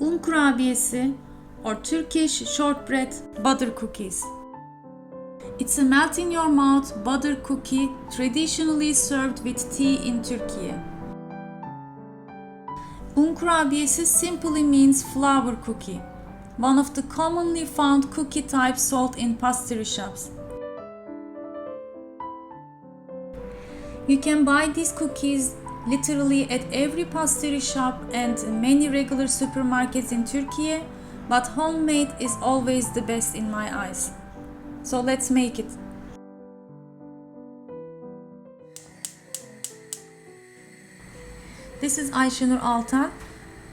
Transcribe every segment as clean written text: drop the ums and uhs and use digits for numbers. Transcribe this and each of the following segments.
Un kurabiyesi or Turkish shortbread butter cookies. It's a melt-in-your-mouth butter cookie traditionally served with tea in Turkey. Un kurabiyesi simply means flour cookie, one of the commonly found cookie types sold in pastry shops. You can buy these cookies literally at every pastry shop and many regular supermarkets in Turkey, but homemade is always the best in my eyes. So let's make it. This is Ayşenur Altan.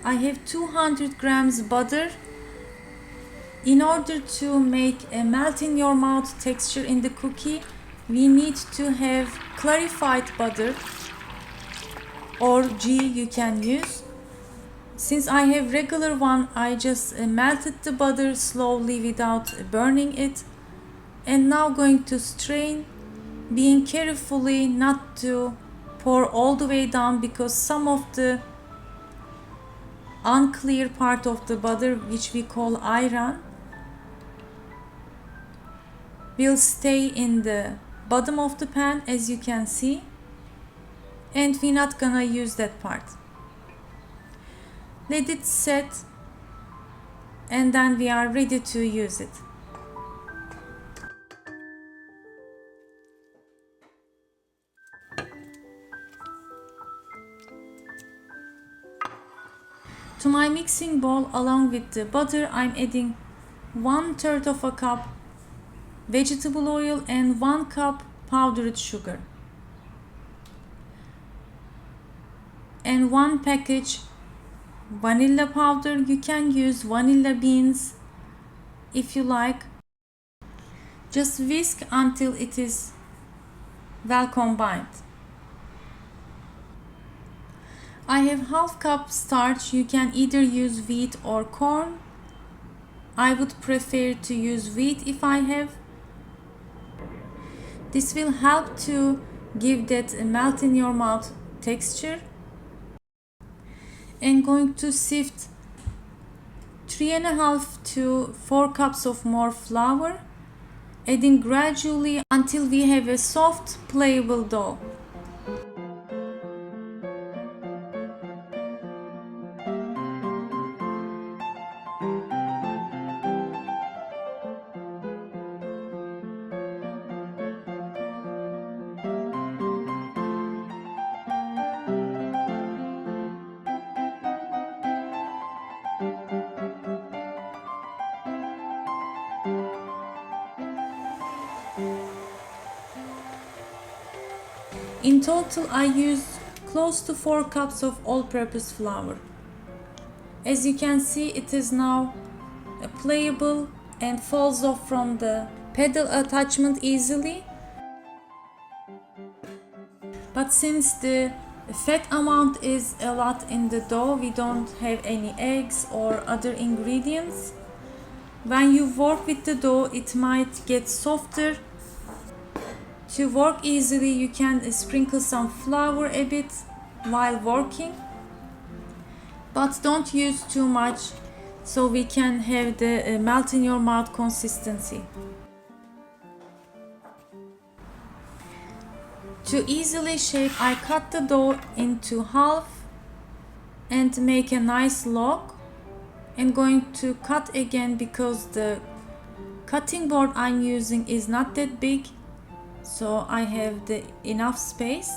I have 200 grams butter. In order to make a melt-in-your-mouth texture in the cookie, we need to have clarified butter or ghee you can use. Since I have regular one, I just melted the butter slowly without burning it. And now going to strain, being carefully not to pour all the way down because some of the unclear part of the butter, which we call ayran, will stay in the bottom of the pan, as you can see, and we're not gonna use that part. Let it set and then we are ready to use it. To my mixing bowl, along with the butter, I'm adding 1/3 of a cup vegetable oil and 1 cup powdered sugar and 1 package vanilla powder. You can use vanilla beans if you like. Just whisk until it is well combined. I have half cup starch. You can either use wheat or corn. I would prefer to use wheat if I have. This will help to give that melt in your mouth texture. And going to sift 3.5 to 4 cups of more flour, adding gradually until we have a soft, pliable dough. In total, I used close to 4 cups of all-purpose flour. As you can see, it is now pliable and falls off from the pedal attachment easily. But since the fat amount is a lot in the dough, we don't have any eggs or other ingredients. When you work with the dough, it might get softer. To work easily, you can sprinkle some flour a bit while working, but don't use too much so we can have the melt in your mouth consistency. To easily shape, I cut the dough into half and make a nice log, and going to cut again because the cutting board I'm using is not that big. So I have enough space.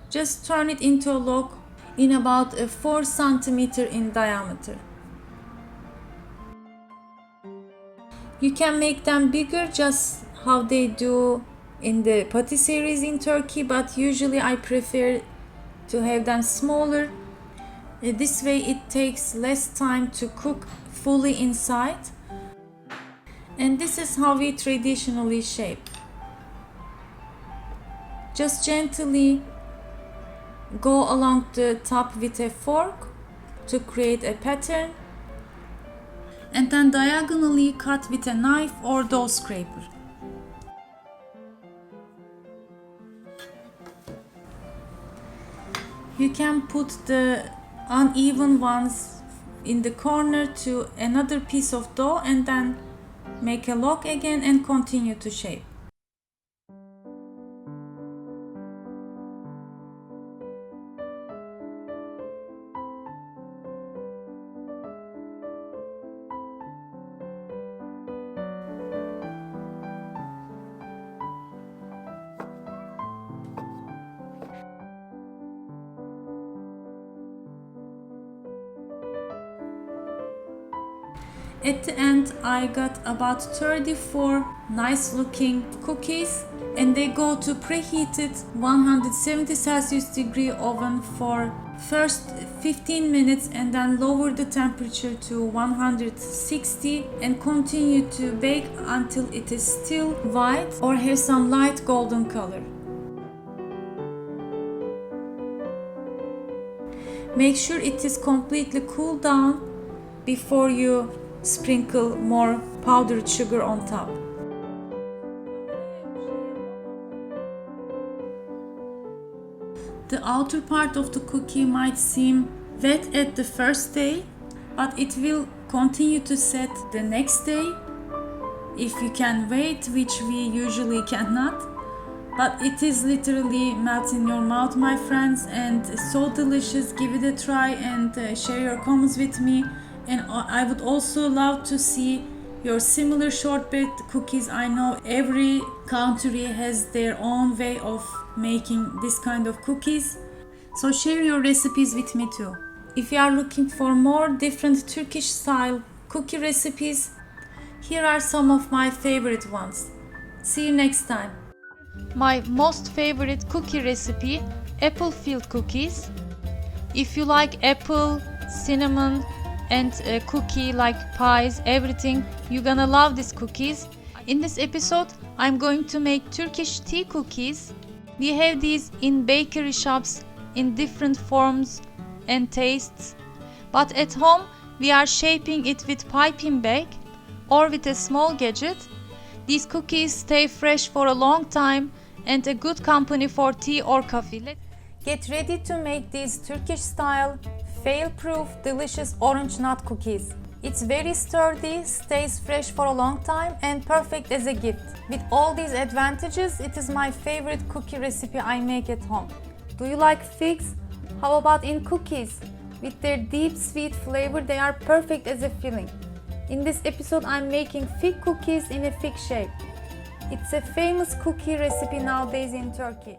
Just turn it into a log in about 4 centimeter in diameter. You can make them bigger, just how they do in the patisseries in Turkey, but usually I prefer to have them smaller. This way it takes less time to cook fully inside. And this is how we traditionally shape. Just gently go along the top with a fork to create a pattern, and then diagonally cut with a knife or dough scraper. You can put the uneven ones in the corner to another piece of dough and then make a lock again and continue to shape. At the end, I got about 34 nice looking cookies, and they go to preheated 170 Celsius degree oven for first 15 minutes and then lower the temperature to 160 and continue to bake until it is still white or has some light golden color. Make sure it is completely cooled down before you sprinkle more powdered sugar on top. The outer part of the cookie might seem wet at the first day, but it will continue to set the next day if you can wait, which we usually cannot. But it is literally melt in your mouth, my friends, and so delicious. Give it a try and share your comments with me. And I would also love to see your similar shortbread cookies. I know every country has their own way of making this kind of cookies. So share your recipes with me too. If you are looking for more different Turkish style cookie recipes, here are some of my favorite ones. See you next time. My most favorite cookie recipe, apple filled cookies. If you like apple, cinnamon, and cookie like pies, everything, you're gonna love these cookies. In this episode, I'm going to make Turkish tea cookies. We have these in bakery shops in different forms and tastes, but at home we are shaping it with piping bag or with a small gadget. These cookies stay fresh for a long time and a good company for tea or coffee. Get ready to make these Turkish style fail-proof, delicious orange nut cookies. It's very sturdy, stays fresh for a long time, and perfect as a gift. With all these advantages, it is my favorite cookie recipe I make at home. Do you like figs? How about in cookies? With their deep sweet flavor, they are perfect as a filling. In this episode, I'm making fig cookies in a fig shape. It's a famous cookie recipe nowadays in Turkey.